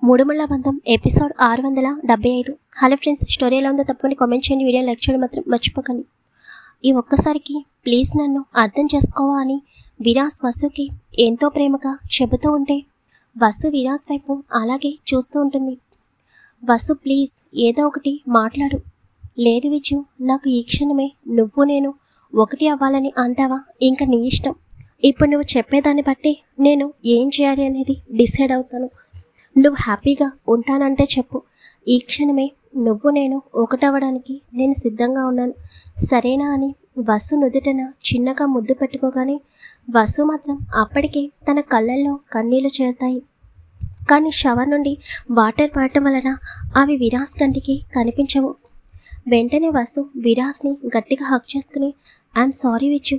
మూడుముళ్ళ బంధం episode 675. Hello friends, story ఎలా ఉందో తప్పకుండా కామెంట్ చేయండి. వీడియో లైక్ చేయడం మాత్రం మర్చిపోకండి. ఈ ఒక్కసారికి ప్లీజ్ నన్ను అర్థం చేసుకోవా అని విరాస్ వసుకి ఎంతో ప్రేమగా చెబుతూ ఉంటే వసు విరాస్ వైపు అలాగే చూస్తూ ఉంటుంది. వసు ప్లీజ్ ఏదో ఒకటి మాట్లాడు. లేదు విజు, నాకు ఈ క్షణమే నువ్వు నేను ఒకటి అవ్వాలని అంటావా? ఇంకా నీ ఇష్టం. ఇప్పుడు నువ్వు చెప్పేదాన్ని బట్టి నేను ఏం చేయాలి అనేది డిసైడ్ అవుతాను. నువ్వు హ్యాపీగా ఉంటానంటే చెప్పు. ఈ క్షణమే నువ్వు నేను ఒకటవ్వడానికి నేను సిద్ధంగా ఉన్నాను, సరేనా అని వసు నుదుటన చిన్నగా ముద్దు పెట్టుకోగానే వసు మాత్రం అప్పటికే తన కళ్ళల్లో కన్నీళ్లు చేరుతాయి. కానీ షవర్ నుండి వాటర్ పడటం వలన అవి విరాస్ కంటికి కనిపించవు. వెంటనే వసు విరాస్ని గట్టిగా హక్ చేసుకుని ఐఎమ్ సారీ విచ్చు,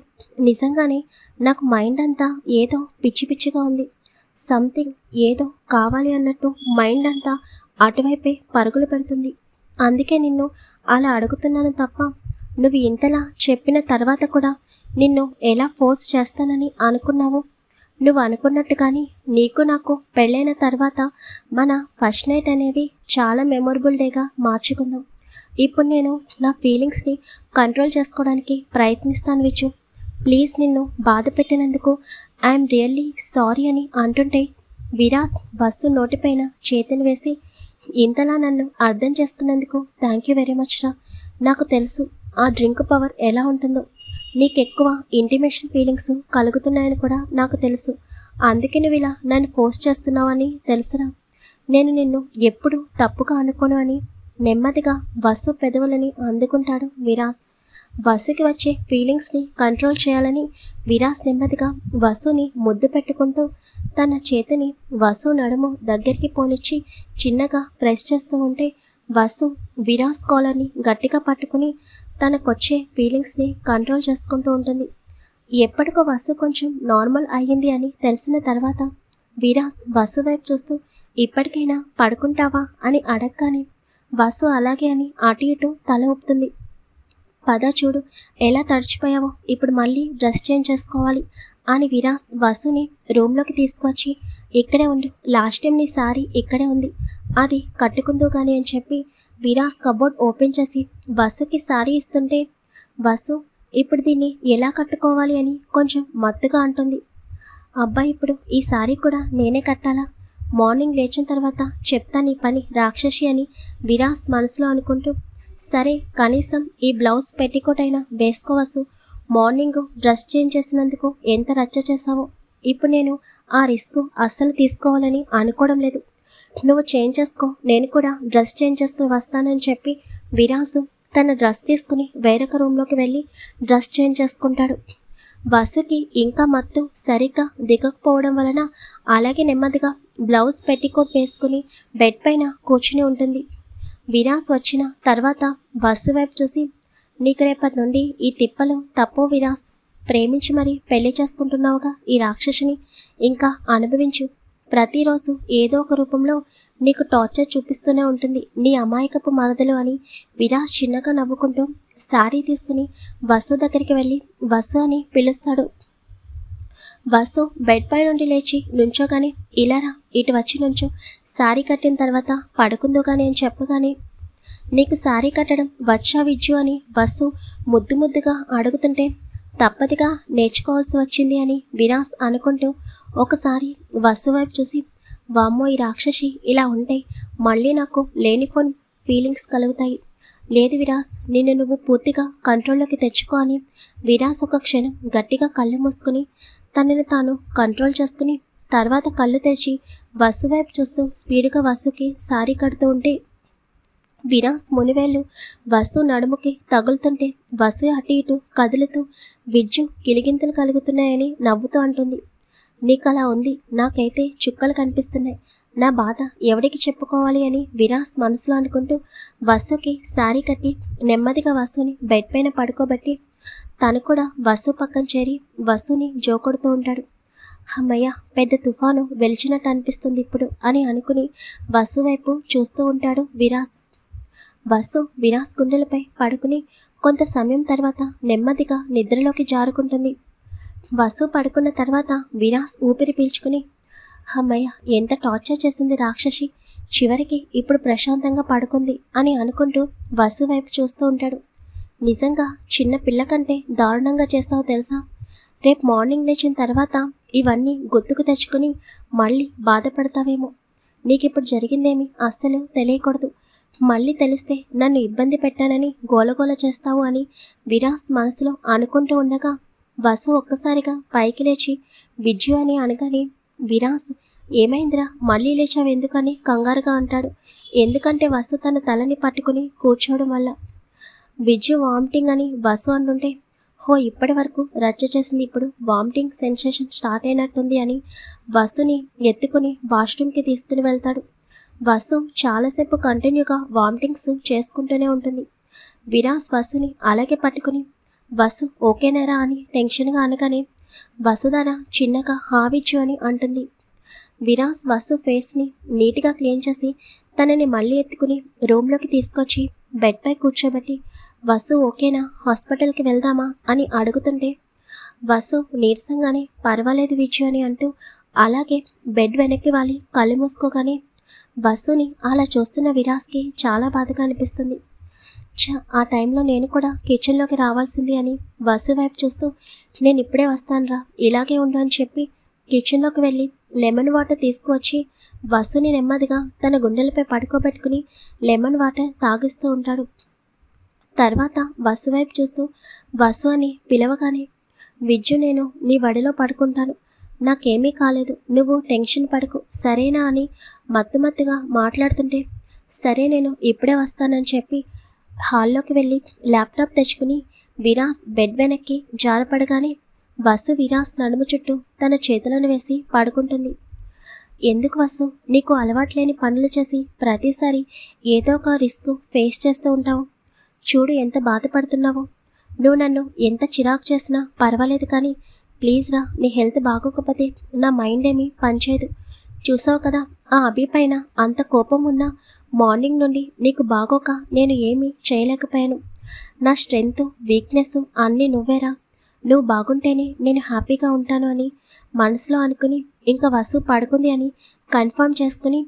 నిజంగానే నాకు మైండ్ అంతా ఏదో పిచ్చి పిచ్చిగా ఉంది. సంథింగ్ ఏదో కావాలి అన్నట్టు మైండ్ అంతా అటువైపే పరుగులు పెడుతుంది. అందుకే నిన్ను అలా అడుగుతున్నాను తప్ప నువ్వు ఇంతలా చెప్పిన తర్వాత కూడా నిన్ను ఎలా ఫోర్స్ చేస్తానని అనుకున్నావు? నువ్వు అనుకున్నట్టు కానీ నీకు నాకు పెళ్ళైన తర్వాత మన ఫస్ట్ నైట్ అనేది చాలా మెమొరబుల్ డేగా మార్చుకుందాం. ఇప్పుడు నేను నా ఫీలింగ్స్ని కంట్రోల్ చేసుకోవడానికి ప్రయత్నిస్తాను విచ్చు. ప్లీజ్ నిన్ను బాధ పెట్టినందుకు ఐఎమ్ రియల్లీ సారీ అని అంటుంటే విరాస్ వసు నోటిపైన చేతిని వేసి ఇంతలా నన్ను అర్థం చేసుకున్నందుకు థ్యాంక్ యూ వెరీ మచ్ రా. నాకు తెలుసు ఆ డ్రింక్ పవర్ ఎలా ఉంటుందో. నీకు ఎక్కువ ఇంటిమేషన్ ఫీలింగ్స్ కలుగుతున్నాయని కూడా నాకు తెలుసు. అందుకే నువ్వు ఇలా నన్ను ఫోర్స్ చేస్తున్నావని తెలుసురా. నేను నిన్ను ఎప్పుడు తప్పుగా అనుకోను అని నెమ్మదిగా వసు పెదవులని అందుకుంటాడు విరాస్. వసుకి వచ్చే ఫీలింగ్స్ని కంట్రోల్ చేయాలని విరాస్ నెమ్మదిగా వసుని ముద్దు పెట్టుకుంటూ తన చేతిని వసు నడుము దగ్గరికి పోనిచ్చి చిన్నగా ప్రెస్ చేస్తూ ఉంటే వసు విరాస్ కాలర్ని గట్టిగా పట్టుకుని తనకొచ్చే ఫీలింగ్స్ని కంట్రోల్ చేసుకుంటూ ఉంటుంది. ఎప్పటికో వసు కొంచెం నార్మల్ అయ్యింది అని తెలిసిన తర్వాత విరాస్ వసు వైపు చూస్తూ ఇప్పటికైనా పడుకుంటావా అని అడగగానే వసు అలాగే అని అటు ఇటు తల ఊపుతుంది. పద చూడు ఎలా తడిచిపోయావో, ఇప్పుడు మళ్ళీ డ్రెస్ చేంజ్ చేసుకోవాలి అని విరాస్ వసుని రూమ్లోకి తీసుకువచ్చి ఇక్కడే ఉండు, లాస్ట్ టైం నీ సారీ ఇక్కడే ఉంది, అది కట్టుకుందో కానీ అని చెప్పి విరాస్ కబోర్డ్ ఓపెన్ చేసి వసుకి సారీ ఇస్తుంటే వసు ఇప్పుడు దీన్ని ఎలా కట్టుకోవాలి అని కొంచెం మత్తుగా అంటుంది. అబ్బాయి ఇప్పుడు ఈ సారీ కూడా నేనే కట్టాలా? మార్నింగ్ లేచిన తర్వాత చెప్తా నీ పని రాక్షసి అని విరాస్ మనసులో అనుకుంటూ సరే కనీసం ఈ బ్లౌజ్ పెట్టికోట్ అయినా వేసుకోవచ్చు. మార్నింగ్ డ్రెస్ చేంజ్ చేసినందుకు ఎంత రచ్చ చేసావో. ఇప్పుడు నేను ఆ రిస్క్ అస్సలు తీసుకోవాలని అనుకోవడం లేదు. నువ్వు చేంజ్ చేసుకో, నేను కూడా డ్రెస్ చేంజ్ చేసుకుని వస్తానని చెప్పి విరాసు తన డ్రెస్ తీసుకుని వేరొక రూమ్లోకి వెళ్ళి డ్రెస్ చేంజ్ చేసుకుంటాడు. వసుకి ఇంకా మత్తు సరిగ్గా దిగకపోవడం వలన అలాగే నెమ్మదిగా బ్లౌజ్ పెట్టికోట్ వేసుకుని బెడ్ పైన కూర్చుని ఉంటుంది. విరాస్ వచ్చిన తర్వాత వసు వైపు చూసి నీకు రేపటి నుండి ఈ తిప్పలు తప్పు విరాస్. ప్రేమించి మరి పెళ్లి చేసుకుంటున్నావుగా ఈ రాక్షసిని, ఇంకా అనుభవించు. ప్రతిరోజు ఏదో ఒక రూపంలో నీకు టార్చర్ చూపిస్తూనే ఉంటుంది నీ అమాయకపు మరదలు అని విరాస్ చిన్నగా నవ్వుకుంటూ సారీ తీసుకుని వసు దగ్గరికి వెళ్ళి వసు అని పిలుస్తాడు. వసు బెడ్ పై నుండి లేచి నుంచోగానే ఇలారా ఇటు వచ్చి నుంచో, సారీ కట్టిన తర్వాత పడుకుందో కానీ అని చెప్పగానే నీకు సారీ కట్టడం వచ్చా విజ్జు అని వసు ముద్దు ముద్దుగా అడుగుతుంటే తప్పదిగా నేర్చుకోవాల్సి వచ్చింది అని విరాస్ అనుకుంటూ ఒకసారి వసు వైపు చూసి వామ్మో ఈ రాక్షసి ఇలా ఉంటే మళ్ళీ నాకు లేనిపోని ఫీలింగ్స్ కలుగుతాయి. లేదు విరాస్, నిన్ను నువ్వు పూర్తిగా కంట్రోల్లోకి తెచ్చుకో అని విరాస్ ఒక క్షణం గట్టిగా కళ్ళు మూసుకుని తనని తాను కంట్రోల్ చేసుకుని తర్వాత కళ్ళు తెరిచి వసు వైపు చూస్తూ స్పీడ్గా వసుకి సారీ కడుతూ ఉంటే విరాస్ మునివేళ్ళు వసు నడుముకి తగులుతుంటే వసు అటు ఇటు కదులుతూ విజ్జు గిలిగింతలు కలుగుతున్నాయని నవ్వుతూ అంటుంది. నీకు అలా ఉంది, నాకైతే చుక్కలు కనిపిస్తున్నాయి. నా బాధ ఎవడికి చెప్పుకోవాలి అని విరాస్ మనసులో అనుకుంటూ వసుకి సారీ కట్టి నెమ్మదిగా వసుని బెడ్ పైన పడుకోబెట్టి తను కూడా వసు పక్కన చేరి వసుని జోకొడుతూ ఉంటాడు. అమ్మయ్య, పెద్ద తుఫాను వెలిచినట్టు అనిపిస్తుంది ఇప్పుడు అని అనుకుని వసు వైపు చూస్తూ ఉంటాడు విరాస్. వసు విరాస్ గుండెలపై పడుకుని కొంత సమయం తర్వాత నెమ్మదిగా నిద్రలోకి జారుకుంటుంది. వసు పడుకున్న తర్వాత విరాస్ ఊపిరి పీల్చుకుని అమ్మయ్య, ఎంత టార్చర్ చేసింది రాక్షసి, చివరికి ఇప్పుడు ప్రశాంతంగా పడుకుంది అని అనుకుంటూ వసు వైపు చూస్తూ ఉంటాడు. నిజంగా చిన్న పిల్ల కంటే దారుణంగా చేస్తావో తెలుసా? రేపు మార్నింగ్ లేచిన తర్వాత ఇవన్నీ గుర్తుకు తెచ్చుకుని మళ్ళీ బాధపడతావేమో. నీకిప్పుడు జరిగిందేమి అస్సలు తెలియకూడదు. మళ్ళీ తెలిస్తే నన్ను ఇబ్బంది పెట్టానని గోలగోల చేస్తావు అని విరాస్ మనసులో అనుకుంటూ ఉండగా వసు ఒక్కసారిగా పైకి లేచి విజ్జు అని అనగానే విరాస్ ఏమైందిరా మళ్ళీ లేచావెందుకని కంగారుగా అంటాడు. ఎందుకంటే వసు తన తలని పట్టుకుని కూర్చోవడం వల్ల. విజ్జు వామిటింగ్ అని వసు అంటుంటే హో ఇప్పటి వరకు రచ్చ చేసింది ఇప్పుడు వామిటింగ్ సెన్సేషన్ స్టార్ట్ అయినట్టుంది అని వసుని ఎత్తుకుని వాష్రూమ్కి తీసుకుని వెళ్తాడు. వసు చాలాసేపు కంటిన్యూగా వామిటింగ్స్ చేసుకుంటూనే ఉంటుంది. విరాస్ వసుని అలాగే పట్టుకుని వసు ఓకేనారా అని టెన్షన్గా అనగానే వసుధర చిన్నగా హావిచ్చు అని అంటుంది. విరాస్ వసు ఫేస్ని నీట్గా క్లీన్ చేసి తనని మళ్ళీ ఎత్తుకుని రూమ్లోకి తీసుకొచ్చి బెడ్పై కూర్చోబెట్టి వసు ఓకేనా హాస్పిటల్కి వెళ్దామా అని అడుగుతుంటే వసు నీరసంగానే పర్వాలేదు విజ్జు అని అంటూ అలాగే బెడ్ వెనక్కి వాలి కళ్ళు మూసుకోగానే వసుని అలా చూస్తున్న విరాస్కి చాలా బాధగా అనిపిస్తుంది. ఆ టైంలో నేను కూడా కిచెన్లోకి రావాల్సింది అని వసు వైపు చూస్తూ నేను ఇప్పుడే వస్తానురా ఇలాగే ఉండు అని చెప్పి కిచెన్లోకి వెళ్ళి లెమన్ వాటర్ తీసుకువచ్చి వసుని నెమ్మదిగా తన గుండెలపై పడుకోబెట్టుకుని లెమన్ వాటర్ తాగిస్తూ ఉంటాడు. తర్వాత వసు వైపు చూస్తూ వసు అని పిలవగానే విజ్జు నేను నీ వడిలో పడుకుంటాను, నాకేమీ కాలేదు, నువ్వు టెన్షన్ పడకు సరేనా అని మత్తుగా మాట్లాడుతుంటే సరే నేను ఇప్పుడే వస్తానని చెప్పి హాల్లోకి వెళ్ళి ల్యాప్టాప్ తెచ్చుకుని విరాస్ బెడ్ వెనక్కి జారపడగానే వసు విరాస్ నడుము చుట్టూ తన చేతులను వేసి పడుకుంటుంది. ఎందుకు వసు నీకు అలవాట్లేని పనులు చేసి ప్రతిసారి ఏదో ఒక రిస్క్ ఫేస్ చేస్తూ ఉంటావు? చూడు ఎంత బాధపడుతున్నావో. నువ్వు నన్ను ఎంత చిరాకు చేసినా పర్వాలేదు కానీ ప్లీజ్ రా, నీ హెల్త్ బాగోకపోతే నా మైండ్ ఏమీ పనిచేయదు. చూసావు కదా ఆ అభి పైన అంత కోపం ఉన్నా మార్నింగ్ నుండి నీకు బాగోక నేను ఏమీ చేయలేకపోయాను. నా స్ట్రెంగ్త్ వీక్నెస్ అన్నీ నువ్వేరా. నువ్వు బాగుంటేనే నేను హ్యాపీగా ఉంటాను అని మనసులో అనుకుని ఇంకా వసు పడుకుంది అని కన్ఫర్మ్ చేసుకుని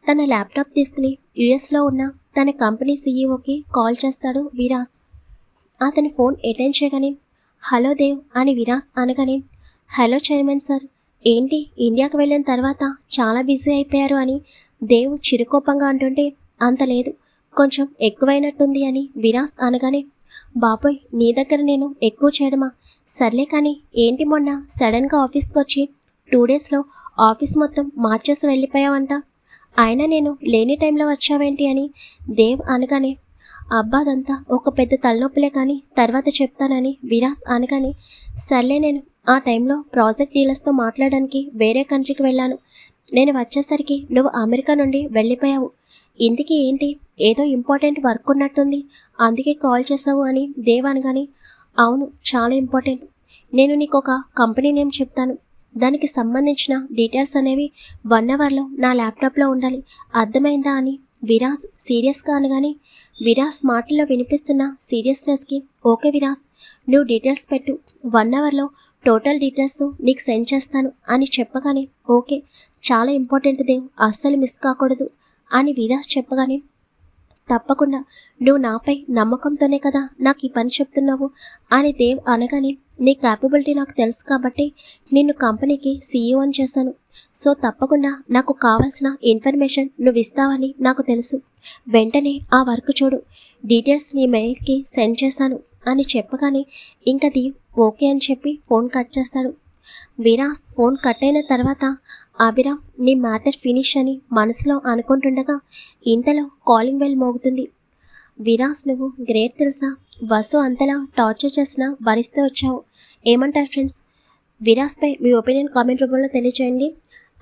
తన ల్యాప్టాప్ తీసుకుని యుఎస్లో ఉన్న తన కంపెనీ సీఈఓకి కాల్ చేస్తాడు విరాస్. అతని ఫోన్ అటెండ్ చేయగానే హలో దేవ్ అని విరాస్ అనగానే హలో చైర్మన్ సార్, ఏంటి ఇండియాకి వెళ్ళిన తర్వాత చాలా బిజీ అయిపోయారు అని దేవ్ చిరుకోపంగా అంటుంటే అంత లేదు, కొంచెం ఎక్కువైనట్టుంది అని విరాస్ అనగానే బాబోయ్ నీ దగ్గర నేను ఎక్కువ చేయడమా, సర్లే కానీ ఏంటి మొన్న సడన్గా ఆఫీస్కి వచ్చి 2 డేస్లో ఆఫీస్ మొత్తం మార్చేసి వెళ్ళిపోయావంట, అయినా నేను లేని టైంలో వచ్చావేంటి అని దేవ్ అనగానే అబ్బాదంతా ఒక పెద్ద తలనొప్పిలే కానీ తర్వాత చెప్తానని విరాస్ అనగానే సర్లే నేను ఆ టైంలో ప్రాజెక్ట్ డీలర్స్తో మాట్లాడడానికి వేరే కంట్రీకి వెళ్ళాను, నేను వచ్చేసరికి నువ్వు అమెరికా నుండి వెళ్ళిపోయావు, ఇంటికి ఏంటి ఏదో ఇంపార్టెంట్ వర్క్ ఉన్నట్టుంది అందుకే కాల్ చేసావు అని దేవ్ అనగానే అవును చాలా ఇంపార్టెంట్, నేను నీకు ఒక కంపెనీ నేమ్ చెప్తాను, దానికి సంబంధించిన డీటెయిల్స్ అనేవి 1 అవర్లో నా ల్యాప్టాప్లో ఉండాలి, అర్థమైందా అని విరాస్ సీరియస్గా అనగానే విరాస్ మాటల్లో వినిపిస్తున్న సీరియస్నెస్కి ఓకే విరాస్ నువ్వు డీటెయిల్స్ పెట్టు, 1 అవర్లో టోటల్ డీటెయిల్స్ నీకు సెండ్ చేస్తాను అని చెప్పగానే ఓకే చాలా ఇంపార్టెంట్ దేవ్ అస్సలు మిస్ కాకూడదు అని విరాస్ చెప్పగానే తప్పకుండా నువ్వు నాపై నమ్మకంతోనే కదా నాకు ఈ పని చెప్తున్నావు అని దేవ్ అనగానే నీ క్యాపబిలిటీ నాకు తెలుసు కాబట్టి నిన్ను కంపెనీకి సీఈఓ అని చేశాను, సో తప్పకుండా నాకు కావాల్సిన ఇన్ఫర్మేషన్ నువ్వు ఇస్తావని నాకు తెలుసు, వెంటనే ఆ వర్క్ చూడు, డీటెయిల్స్ నీ మెయిల్కి సెండ్ చేశాను అని చెప్పగానే ఇంకా దేవ్ ఓకే అని చెప్పి ఫోన్ కట్ చేస్తాడు. విరాస్ ఫోన్ కట్ అయిన తర్వాత అభిరామ్ నీ మ్యాటర్ ఫినిష్ అని మనసులో అనుకుంటుండగా ఇంతలో కాలింగ్ బెల్ మోగుతుంది. విరాస్ నువ్వు గ్రేట్ తెలుసా, వసు అంతలా టార్చర్ చేసినా భరిస్తూ వచ్చావు. ఏమంటారు ఫ్రెండ్స్? విరాస్పై మీ ఒపీనియన్ కామెంట్ రూపంలో తెలియచేయండి.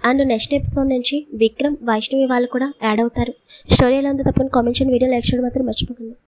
అండ్ నెక్స్ట్ ఎపిసోడ్ నుంచి విక్రమ్ వైష్ణవి వాళ్ళు కూడా యాడ్ అవుతారు. స్టోరీ ఎలా ఉందో తప్పని కామెంట్ చేయండి. వీడియో లైక్ చేయడం మాత్రం మర్చిపోకండి.